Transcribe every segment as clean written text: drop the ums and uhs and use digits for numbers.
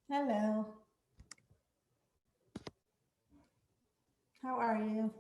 Hello. How are you?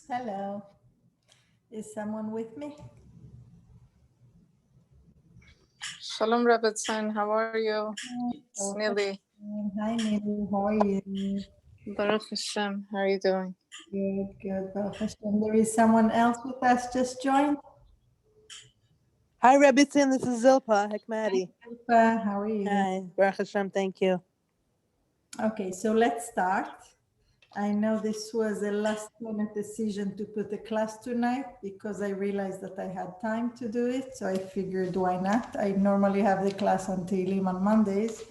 Hello. Is someone with me? Shalom, Rebbetzin. How are you? It's Oh, Nili. hi, Nili. How are you? Baruch Hashem. How are you doing? Good, good. Baruch Hashem. There is someone else with us just joined. Hi, Rebbitzin. This is Zilpa Hekmati. Hi, how are you? Hi, Baruch Hashem. Thank you. Okay, so let's start. I know this was a last minute decision to put a class tonight because I realized that I had time to do it. So I figured why not? I normally have the class on Tehilim on Mondays,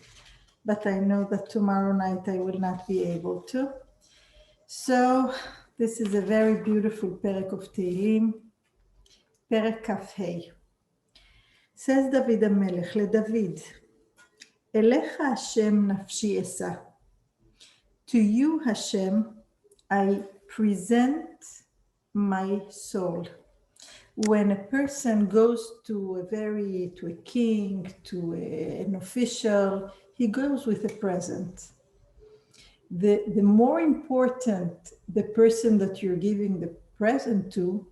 but I know that tomorrow night I will not be able to. So this is a very beautiful perek of Tehilim, perek kaf-hei. Says David HaMelech לדוד, אליך השם נפשי אשא. To you, Hashem, I present my soul. When a person goes to a king, to an official, he goes with a present. The more important the person that you're giving the present to,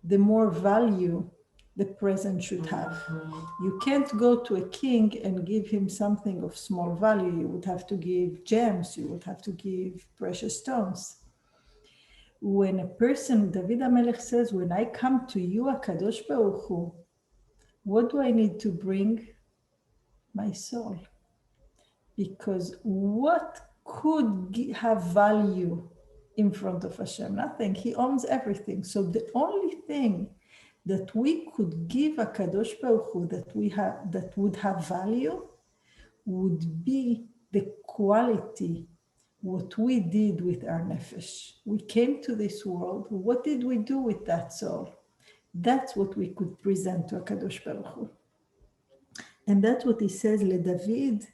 the more value the present should have. You can't go to a king and give him something of small value. You would have to give gems, you would have to give precious stones. When a person, David HaMelech says, when I come to you, HaKadosh Baruch Hu, what do I need to bring? My soul. Because what could have value in front of Hashem? Nothing. He owns everything. So the only thing that we could give a Kadosh Baruch Hu that would have value would be the quality, what we did with our nefesh. We came to this world. What did we do with that soul? That's what we could present to a Kadosh Baruch Hu. And that's what he says le David.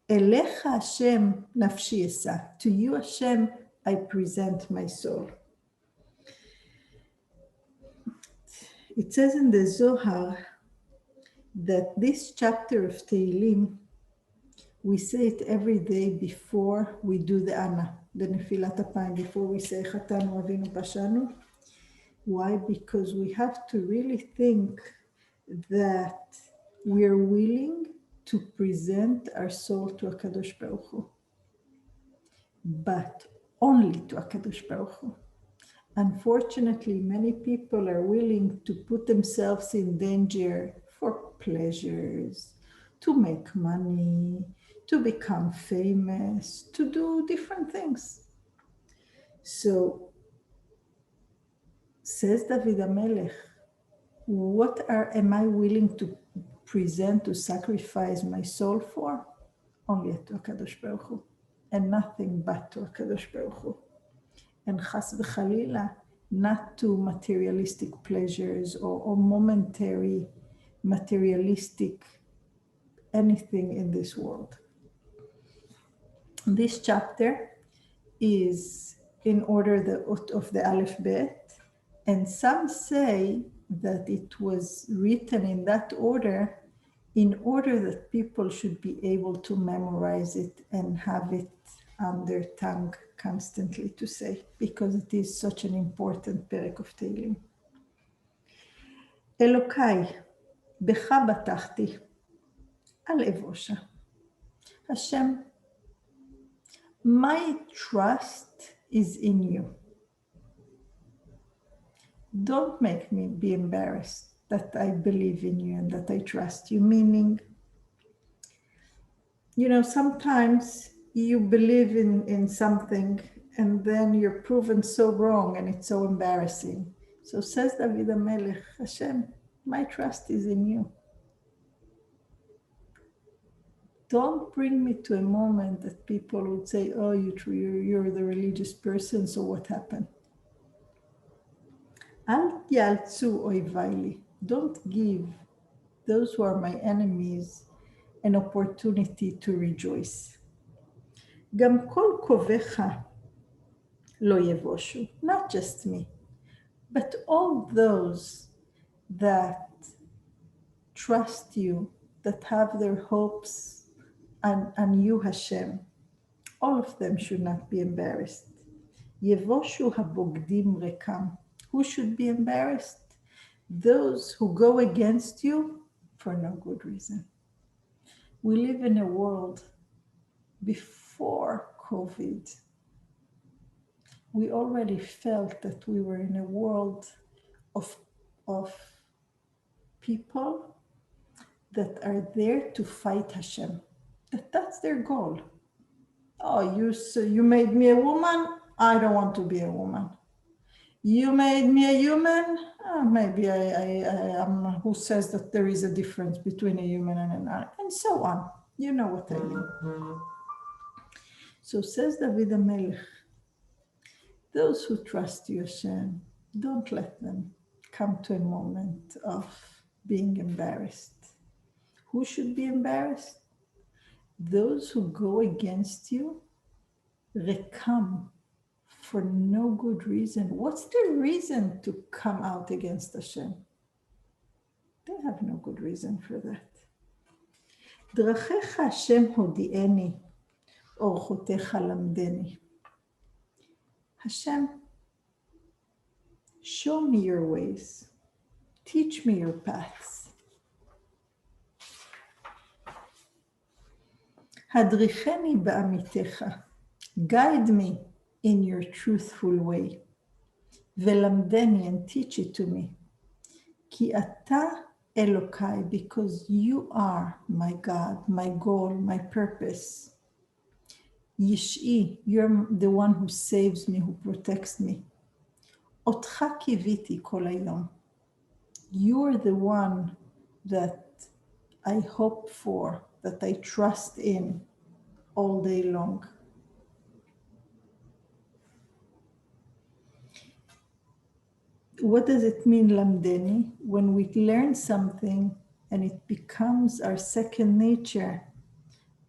Elecha Hashem nafshi esa. To you, Hashem, I present my soul. It says in the Zohar that this chapter of Tehilim, we say it every day before we do the Anna, the Nefilat Apayim, before we say Chatanu Avinu Pashanu. Why? Because we have to really think that we're willing to present our soul to HaKadosh Baruch Hu, but only to HaKadosh Baruch Hu. Unfortunately, many people are willing to put themselves in danger for pleasures, to make money, to become famous, to do different things. So, says David HaMelech, what am I willing to present, to sacrifice my soul for? only to HaKadosh Baruch Hu, and nothing but to HaKadosh Baruch Hu. And chas v'chalila, not to materialistic pleasures or momentary materialistic anything in this world. This chapter is in order of the Aleph Bet, and some say that it was written in that order in order that people should be able to memorize it and have it on their tongue constantly to say, because it is such an important perek of Tehilim. Elokai, becha batachti, al evosha. Hashem, my trust is in you. Don't make me be embarrassed that I believe in you and that I trust you. Meaning, sometimes you believe in something and then you're proven so wrong and it's so embarrassing. So says David HaMelech, Hashem, my trust is in you. Don't bring me to a moment that people would say, oh, you're the religious person, so what happened? Al yaltzu oivai. Don't give those who are my enemies an opportunity to rejoice. Gam kol kovecha lo yevoshu. Not just me, but all those that trust you, that have their hopes on you, Hashem, all of them should not be embarrassed. Yevoshu habogdim rekam. Who should be embarrassed? Those who go against you for no good reason. We live in a world before COVID. We already felt that we were in a world of people that are there to fight Hashem. That's their goal. Oh, you made me a woman. I don't want to be a woman. You made me a human. Maybe I am. Who says that there is a difference between a human and an animal, and so on. You know what I mean. So says David HaMelech, those who trust you, Hashem, don't let them come to a moment of being embarrassed. Who should be embarrassed? Those who go against you, rekam, for no good reason. What's the reason to come out against Hashem? They have no good reason for that. Drachecha Hashem hodi'eni, orchotecha lamdeni. Hashem, show me your ways. Teach me your paths. Hadricheni ba'amitecha. Guide me in your truthful way. Velamdeni, and teach it to me. Ki ata Elokai, because you are my God, my goal, my purpose. Yish'i, you're the one who saves me, who protects me. Otcha kiviti kol hayom. You're the one that I hope for, that I trust in all day long. What does it mean, lamdeni? When we learn something and it becomes our second nature,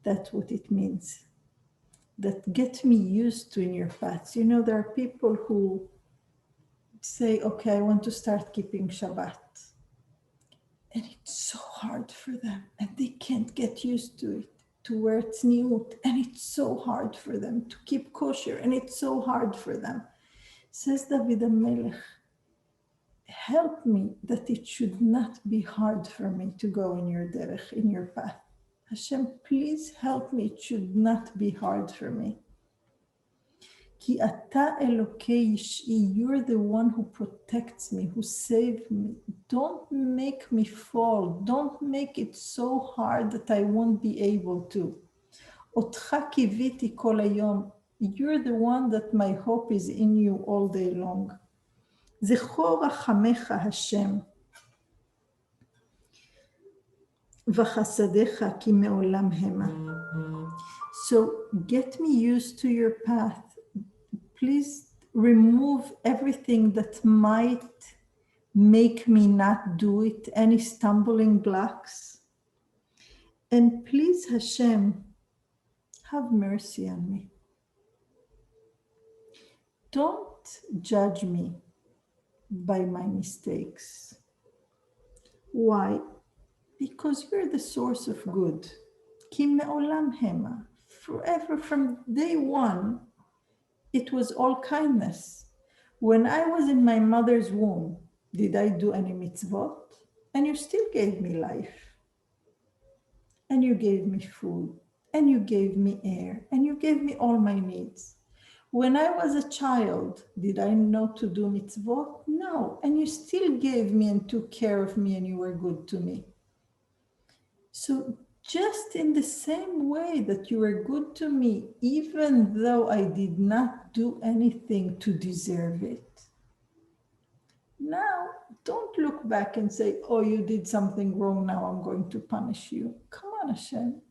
that's what it means. That get me used to in your paths. There are people who say, okay, I want to start keeping Shabbat. And it's so hard for them. And they can't get used to it, to wear tzniut. And it's so hard for them to keep kosher. And it's so hard for them. Says David HaMelech, help me that it should not be hard for me to go in your derech, in your path. Hashem, please help me. It should not be hard for me. Ki ata Elokei Yish'i, you're the one who protects me, who saves me. Don't make me fall. Don't make it so hard that I won't be able to. Otcha kiviti kol hayom, you're the one that my hope is in you all day long. Zechor rachamecha Hashem, v'chasadecha ki me'olam hema. So get me used to your path. Please remove everything that might make me not do it, any stumbling blocks. And please, Hashem, have mercy on me. Don't judge me by my mistakes. Why? Because you're the source of good. Ki me'olam hema. Forever, from day one, it was all kindness. When I was in my mother's womb, did I do any mitzvot? And you still gave me life. And you gave me food. And you gave me air. And you gave me all my needs. When I was a child, did I know to do mitzvot? No. And you still gave me and took care of me and you were good to me. So just in the same way that you were good to me, even though I did not do anything to deserve it. Now, don't look back and say, oh, you did something wrong, now I'm going to punish you. Come on, Hashem.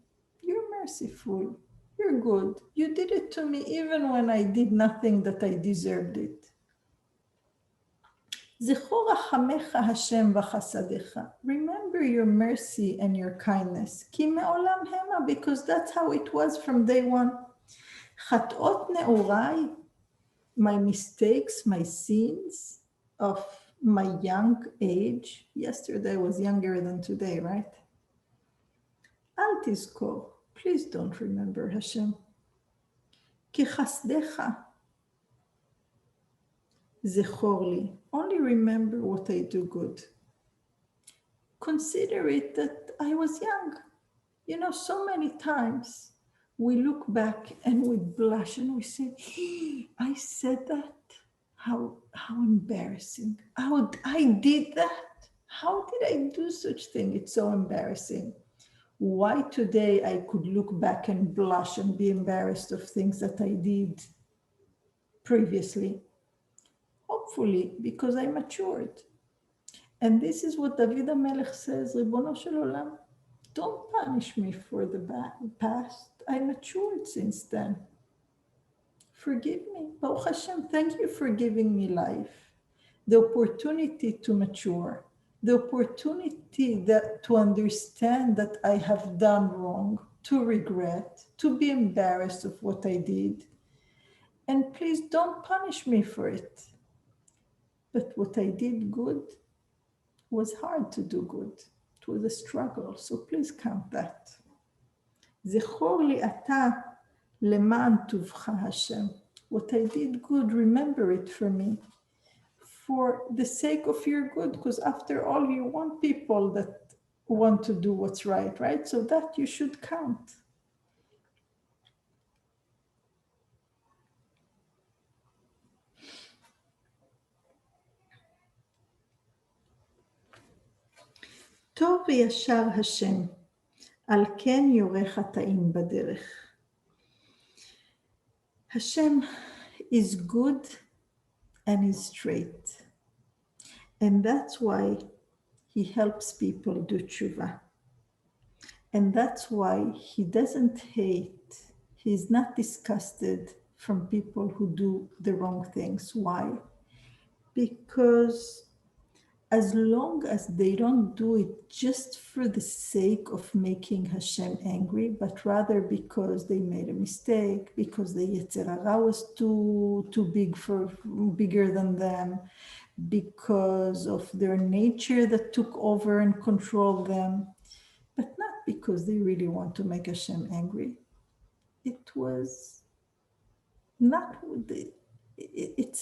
You're merciful. You're good. You did it to me even when I did nothing that I deserved it. Remember your mercy and your kindness. Because that's how it was from day one. My mistakes, my sins of my young age. Yesterday was younger than today, right? Al tizkor. Please don't remember, Hashem. Ki chasdecha. Zechor li. Only remember what I do good. Consider it that I was young. You know, so many times we look back and we blush and we say, I said that. How embarrassing. I did that. How did I do such thing? It's so embarrassing. Why today I could look back and blush and be embarrassed of things that I did previously? Hopefully, because I matured. And this is what David HaMelech says, Ribono Shel Olam, don't punish me for the past. I matured since then. Forgive me. Baruch Hashem, thank you for giving me life. The opportunity to mature. The opportunity to understand that I have done wrong, to regret, to be embarrassed of what I did. And please don't punish me for it. But what I did good was hard to do good. It was a struggle, so please count that. Zechor li ata leman tuvcha Hashem. What I did good, remember it for me. For the sake of your good, because after all, you want people that want to do what's right, right? So that you should count. טוב וישר השם, על כן יורה חטאים בדרך. Hashem is good and is straight. And that's why he helps people do tshuva. And that's why he doesn't hate, he's not disgusted from people who do the wrong things. Why? Because as long as they don't do it just for the sake of making Hashem angry, but rather because they made a mistake, because the Yetzer Hara was too bigger than them, because of their nature that took over and controlled them, but not because they really want to make Hashem angry. It's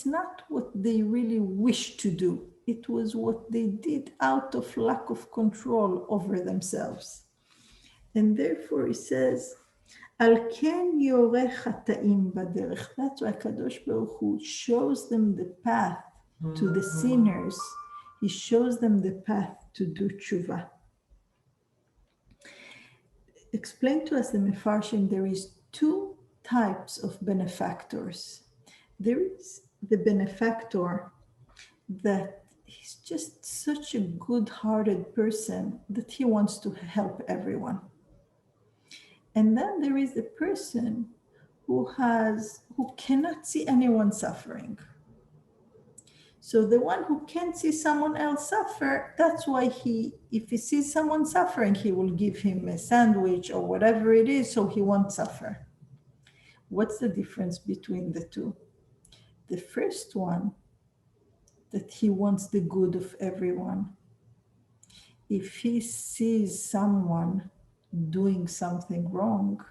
not what they really wish to do. It was what they did out of lack of control over themselves. And therefore he says, Al ken yoreh chata'im baderech. That's why Kadosh Baruch Hu shows them the path to the sinners. He shows them the path to do tshuva. Explain to us the Mefarshim, there is two types of benefactors. There is the benefactor that he's just such a good-hearted person that he wants to help everyone. And then there is the person who cannot see anyone suffering. So the one who can't see someone else suffer, that's why if he sees someone suffering, he will give him a sandwich or whatever it is, so he won't suffer. What's the difference between the two? The first one, that he wants the good of everyone. If he sees someone doing something wrong,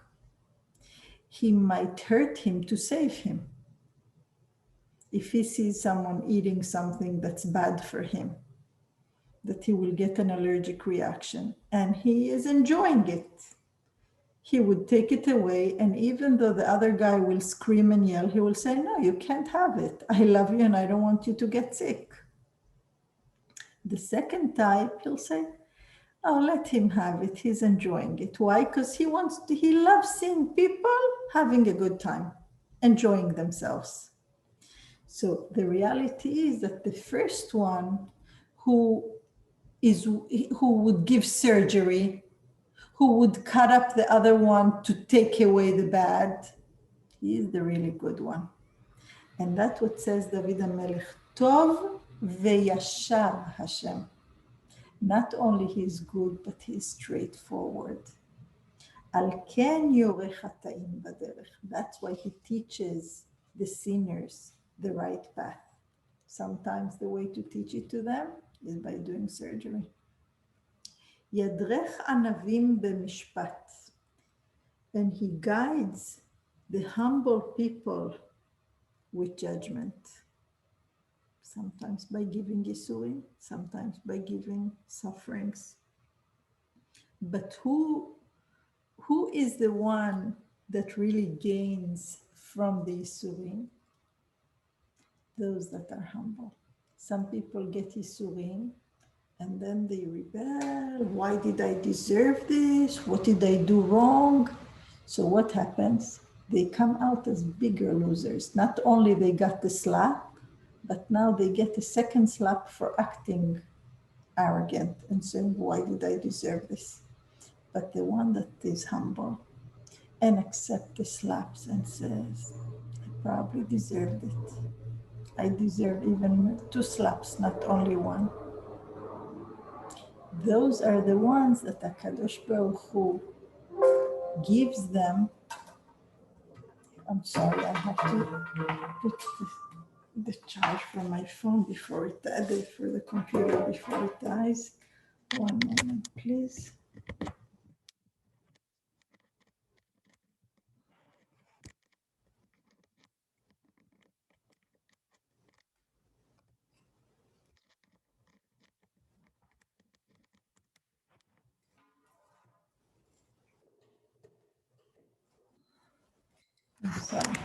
he might hurt him to save him. If he sees someone eating something that's bad for him, that he will get an allergic reaction, and he is enjoying it, he would take it away, and even though the other guy will scream and yell, he will say, no, you can't have it. I love you and I don't want you to get sick. The second type, he'll say, oh, let him have it. He's enjoying it. Why? Because he loves seeing people having a good time, enjoying themselves. So the reality is that the first one who would give surgery, who would cut up the other one to take away the bad, he is the really good one. And that's what says David HaMelech, Tov veyashar Hashem. Not only he is good, but he is straightforward. Al ken yoreh chataim baderech. That's why he teaches the sinners the right path. Sometimes the way to teach it to them is by doing surgery. Yadrech anavim b'mishpat. And he guides the humble people with judgment. Sometimes by giving yisurim, sometimes by giving sufferings. But who is the one that really gains from the yisurim? Those that are humble. Some people get yisurim and then they rebel. Why did I deserve this? What did I do wrong? So what happens? They come out as bigger losers. Not only they got the slap, but now they get a second slap for acting arrogant and saying, why did I deserve this? But the one that is humble and accepts the slaps and says, I probably deserved it. I deserve even 2 slaps, not only 1. Those are the ones that HaKadosh Baruch Hu gives them. I'm sorry, I have to put the charge from my phone before it dies, for the computer before it dies. One moment, please. I'm sorry.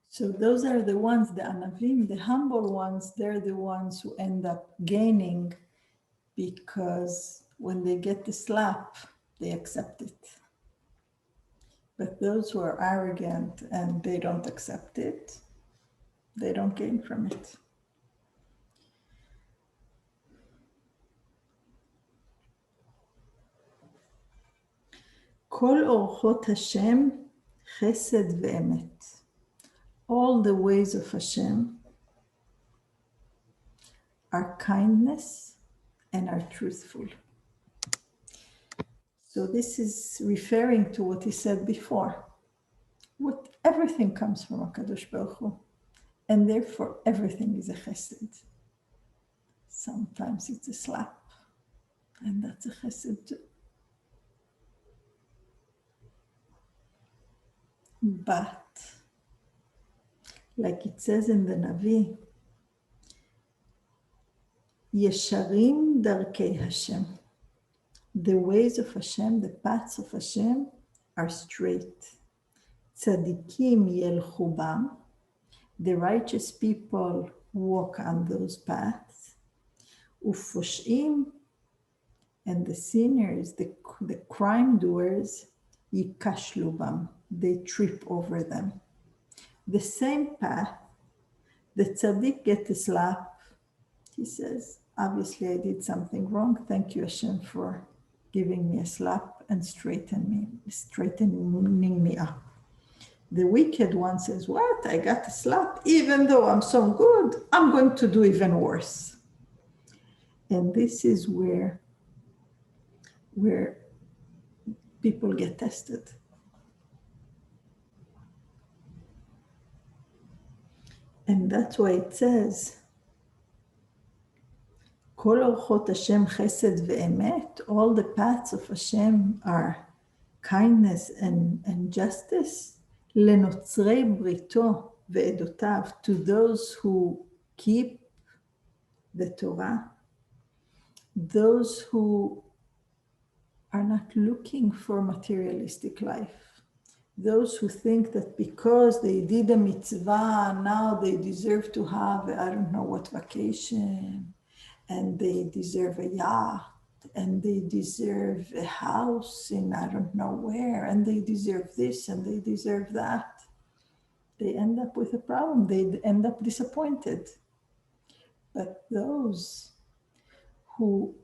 So those are the ones, the anavim, the humble ones, they're the ones who end up gaining, because when they get the slap, they accept it. But those who are arrogant and they don't accept it, they don't gain from it. Kol orchot Hashem chesed ve'emet. All the ways of Hashem are kindness and are truthful. So this is referring to what he said before. Everything comes from HaKadosh Baruch Hu, and therefore everything is a chesed. Sometimes it's a slap, and that's a chesed too. But, like it says in the Navi, Yesharim darkei Hashem. The ways of Hashem, the paths of Hashem are straight. Tzadikim yelchu bam. The righteous people walk on those paths. Ufoshim, and the sinners, the crime doers, yikashlu bam. They trip over them. The same path, the tzaddik gets a slap. He says, obviously I did something wrong. Thank you, Hashem, for giving me a slap and straightening me up. The wicked one says, what? I got a slap. Even though I'm so good, I'm going to do even worse. And this is where people get tested. And that's why it says, Kol orchot Hashem chesed ve'emet, all the paths of Hashem are kindness and justice. Lenotzrei brito ve'edotav, to those who keep the Torah, those who are not looking for materialistic life, those who think that because they did a mitzvah, now they deserve to have, I don't know what vacation, and they deserve a yacht, and they deserve a house in I don't know where, and they deserve this, and they deserve that. They end up with a problem. They end up disappointed. But those who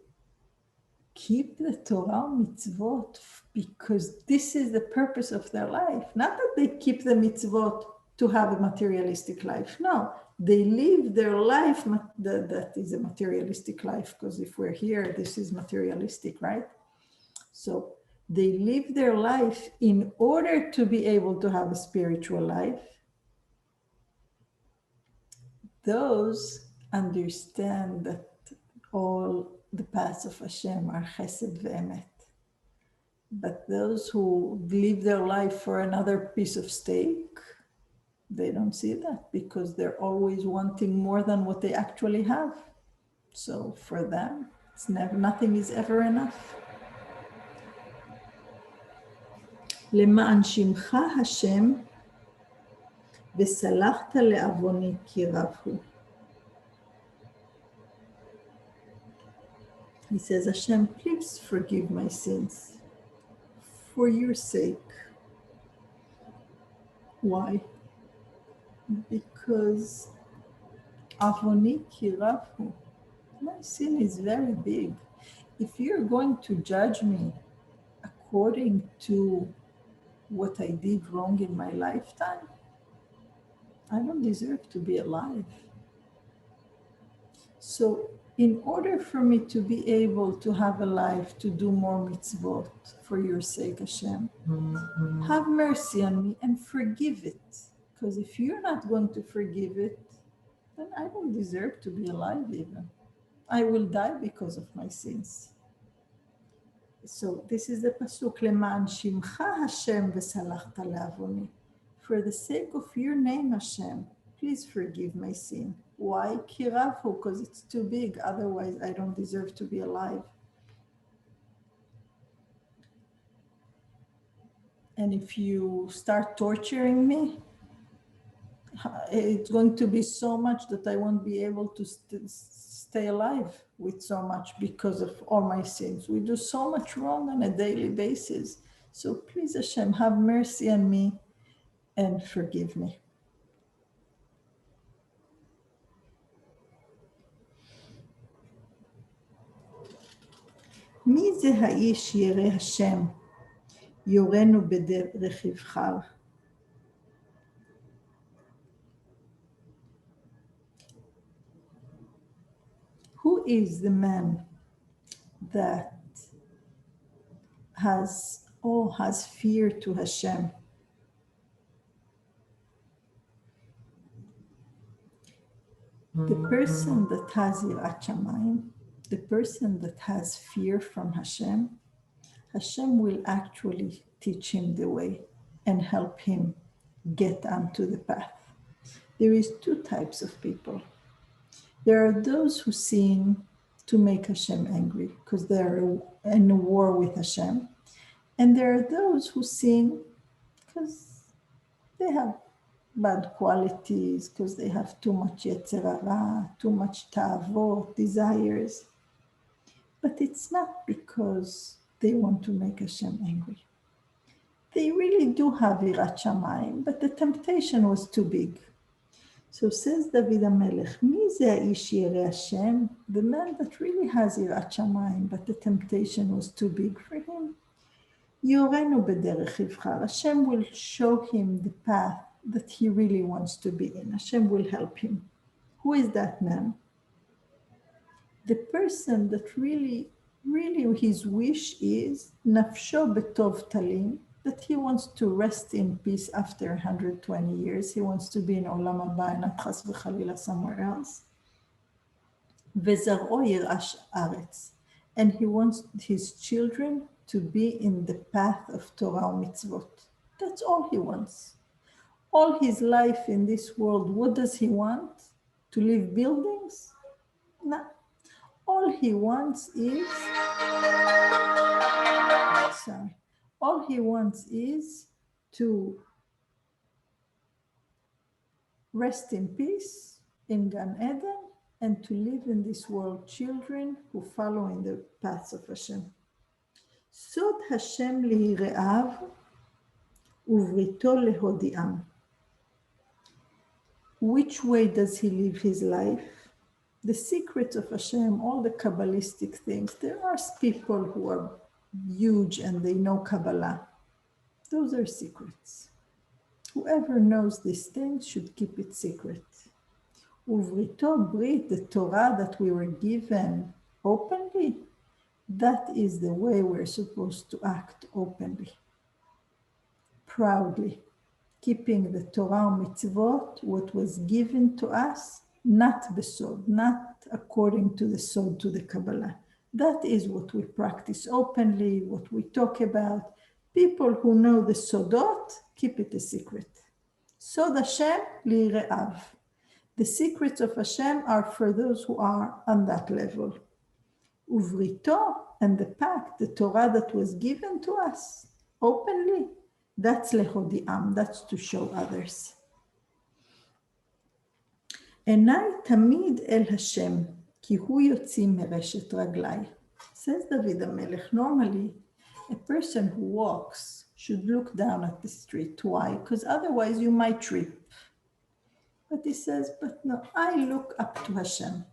keep the Torah mitzvot because this is the purpose of their life, not that they keep the mitzvot to have a materialistic life. No, they live their life that is a materialistic life, because if we're here, this is materialistic, right? So they live their life in order to be able to have a spiritual life. Those understand that all the paths of Hashem are chesed ve'emet. But those who live their life for another piece of steak, they don't see that because they're always wanting more than what they actually have. So for them, it's never, nothing is ever enough. למען שמך השם וסלחת לעווני כי רב הוא. He says, Hashem, please forgive my sins for your sake. Why? Because avoni ki rav hu. My sin is very big. If you're going to judge me according to what I did wrong in my lifetime, I don't deserve to be alive. So in order for me to be able to have a life to do more mitzvot for your sake, Hashem, have mercy on me and forgive it. Because if you're not going to forgive it, then I don't deserve to be alive even. I will die because of my sins. So this is the pasuk, Leman shimcha Hashem v'salachta le'avoni. For the sake of your name, Hashem, please forgive my sin. Why? Kiravu, because it's too big. Otherwise, I don't deserve to be alive. And if you start torturing me, it's going to be so much that I won't be able to stay alive with so much because of all my sins. We do so much wrong on a daily basis. So please, Hashem, have mercy on me and forgive me. מי זה האיש ירא השם, יורנו בדרך יבחר? Who is the man that has fear to Hashem? The person that has yirat shamayim, the person that has fear from Hashem, Hashem will actually teach him the way and help him get onto the path. There is two types of people. There are those who sin to make Hashem angry because they're in a war with Hashem. And there are those who sin because they have bad qualities, because they have too much yetzer hara, too much ta'avot, desires. But it's not because they want to make Hashem angry. They really do have yirat shamayim, but the temptation was too big. So says David HaMelech, מי זה האיש ירא השם? The man that really has יראת שמיים, but the temptation was too big for him. יורנו בדרך יבחר. Hashem will show him the path that he really wants to be in. Hashem will help him. Who is that man? The person that really his wish is nafsho betov talim, that he wants to rest in peace after 120 years. He wants to be in olam haba and not chas v'chalila somewhere else. Vezar'o yirash aretz, and he wants his children to be in the path of Torah mitzvot. That's all he wants. All his life in this world, what does he want? To live buildings? No. All he wants is, all he wants is to rest in peace in Gan Eden and to live in this world children who follow in the paths of Hashem. סוד השם ליראיו ובריתו להודיעם. Which way does he live his life? The secrets of Hashem, all the Kabbalistic things, there are people who are huge and they know Kabbalah. Those are secrets. Whoever knows these things should keep it secret. Uvrito brit, the Torah that we were given openly, that is the way we're supposed to act openly, proudly, keeping the Torah mitzvot, what was given to us, not besod, not according to the sod, to the Kabbalah. That is what we practice openly, what we talk about. People who know the sodot, keep it a secret. Sod Hashem lire'av. The secrets of Hashem are for those who are on that level. Uvrito, and the pact, the Torah that was given to us openly, that's lehodi'am, that's to show others. עיניי תמיד אל השם, כי הוא יוציא מרשת רגליי. Says David HaMelech, normally a person who walks should look down at the street. Why? Because otherwise you might trip. But he says, but no, I look up to Hashem.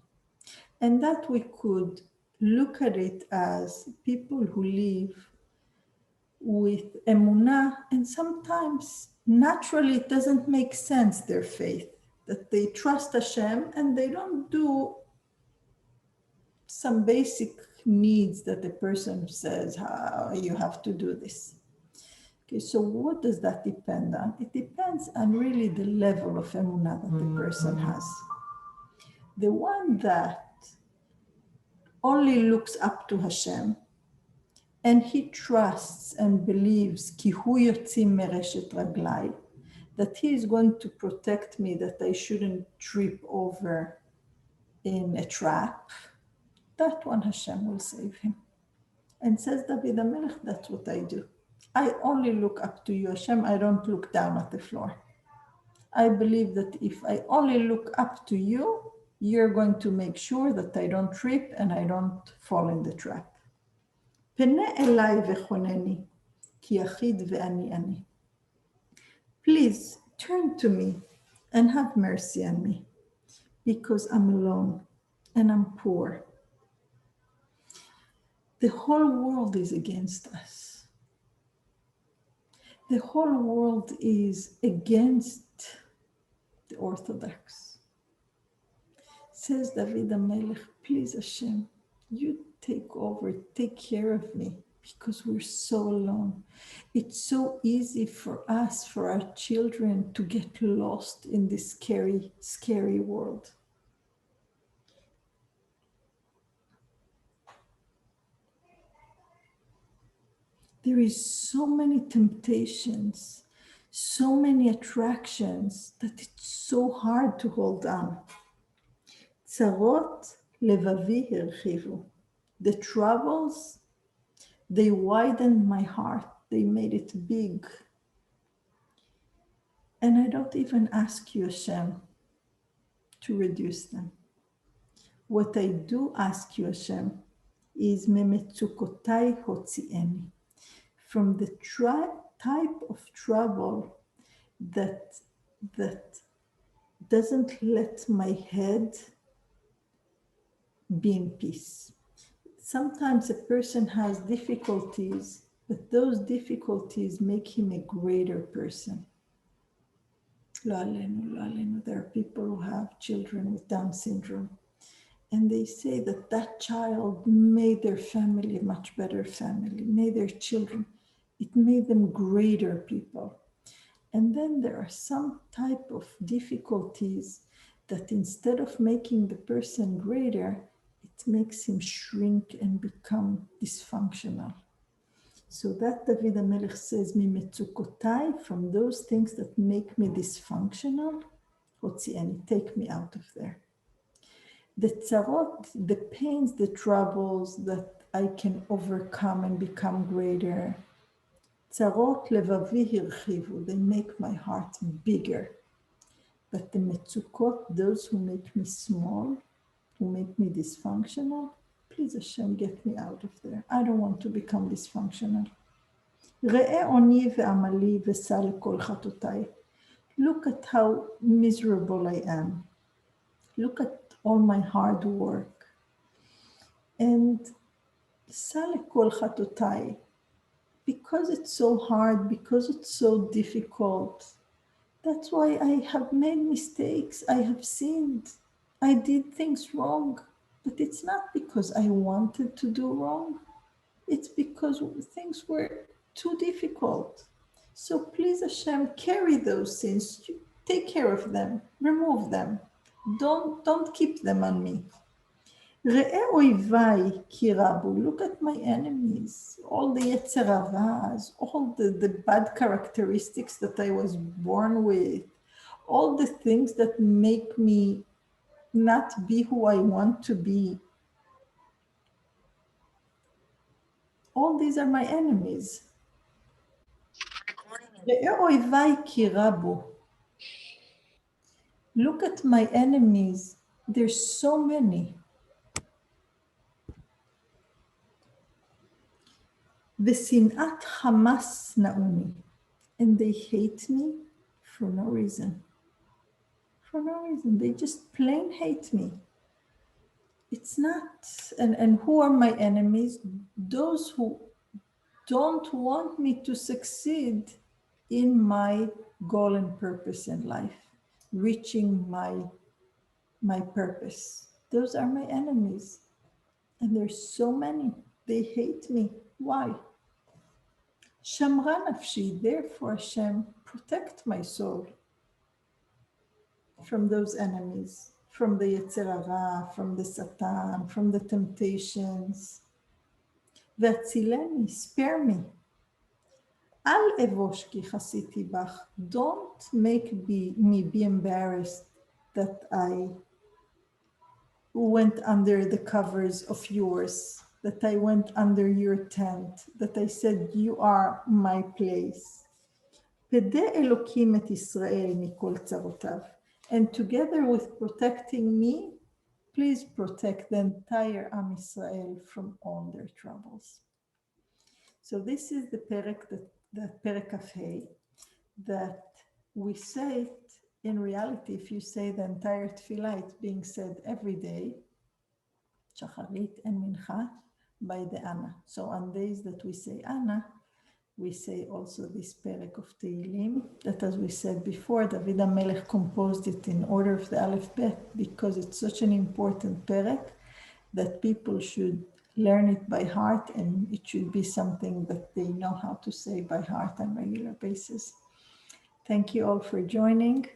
And that we could look at it as people who live with emunah, and sometimes naturally it doesn't make sense, their faith, that they trust Hashem and they don't do some basic needs that the person says, you have to do this. Okay, so what does that depend on? It depends on really the level of emunah that the person has. The one that only looks up to Hashem and he trusts and believes ki hu yotzi mereshet raglai, that he is going to protect me, that I shouldn't trip over in a trap, that one Hashem will save him. And says David HaMelech, that's what I do. I only look up to you, Hashem. I don't look down at the floor. I believe that if I only look up to you, you're going to make sure that I don't trip and I don't fall in the trap. Pene elai vechoneni, ki yachid ve'ani ani. Please turn to me and have mercy on me, because I'm alone and I'm poor. The whole world is against us. The whole world is against the Orthodox. Says David HaMelech, please Hashem, you take over, take care of me, because we're so alone. It's so easy for us, for our children, to get lost in this scary, scary world. There is so many temptations, so many attractions, that it's so hard to hold on. Tzarot levavi herchivu. The troubles, they widened my heart. They made it big. And I don't even ask you, Hashem, to reduce them. What I do ask you, Hashem, is memetzukotai hotzieni. From the type of trouble that doesn't let my head be in peace. Sometimes a person has difficulties, but those difficulties make him a greater person. Lo alenu, lo alenu. There are people who have children with Down syndrome, and they say that that child made their family a much better family, made their children, it made them greater people. And then there are some type of difficulties that instead of making the person greater, it makes him shrink and become dysfunctional. So that David HaMelech says, "Mimetzukotai," from those things that make me dysfunctional, hotzieni, take me out of there. The tzarot, the pains, the troubles that I can overcome and become greater. Tzarot levavi hirchivu, they make my heart bigger. But the metzukot, those who make me small, who make me dysfunctional, please Hashem, get me out of there. I don't want to become dysfunctional. ראה עוני ועמלי ושא לכל חטאותיי. Look at how miserable I am. Look at all my hard work. And שא לכל חטאותיי, because it's so hard, because it's so difficult, that's why I have made mistakes. I have sinned. I did things wrong. But it's not because I wanted to do wrong. It's because things were too difficult. So please Hashem, carry those sins. Take care of them. Remove them. Don't keep them on me. ראה אויביי כי רבו. Look at my enemies, all the יצר הרע, all the bad characteristics that I was born with, all the things that make me not be who I want to be. All these are my enemies. ראה אויביי כי רבו. Look at my enemies. There's so many. ושנאת חמאס נאוני. And they hate me for no reason. For no reason. They just plain hate me. It's not, and who are my enemies? Those who don't want me to succeed in my goal and purpose in life, reaching my purpose. Those are my enemies. And there's so many. They hate me. Why? Shamra nafshi, therefore Hashem, protect my soul from those enemies, from the Yetzer Hara, from the Satan, from the temptations. Ve'atzileni, spare me. Al evosh ki chasiti bach, don't make me be embarrassed that I went under the covers of yours, that I went under your tent, that I said, you are my place. Pede Elokim et Israel mikol tzarotav. And together with protecting me, please protect the entire Am Israel from all their troubles. So this is the perek, that perek Kafhei, that we say it in reality. If you say the entire tefillah, it's being said every day, Shacharit and Mincha, by the Anna. So on days that we say Anna, we say also this perek of Tehilim, that, as we said before, David HaMelech composed it in order of the Aleph Bet because it's such an important perek that people should learn it by heart, and it should be something that they know how to say by heart on a regular basis. Thank you all for joining.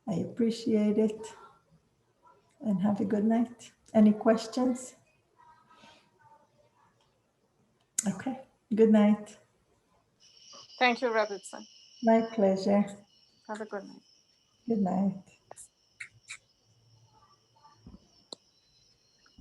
I appreciate it, and have a good night. Any questions? Okay, good night. Thank you, Rebbetzin. My pleasure. Have a good night. Good night.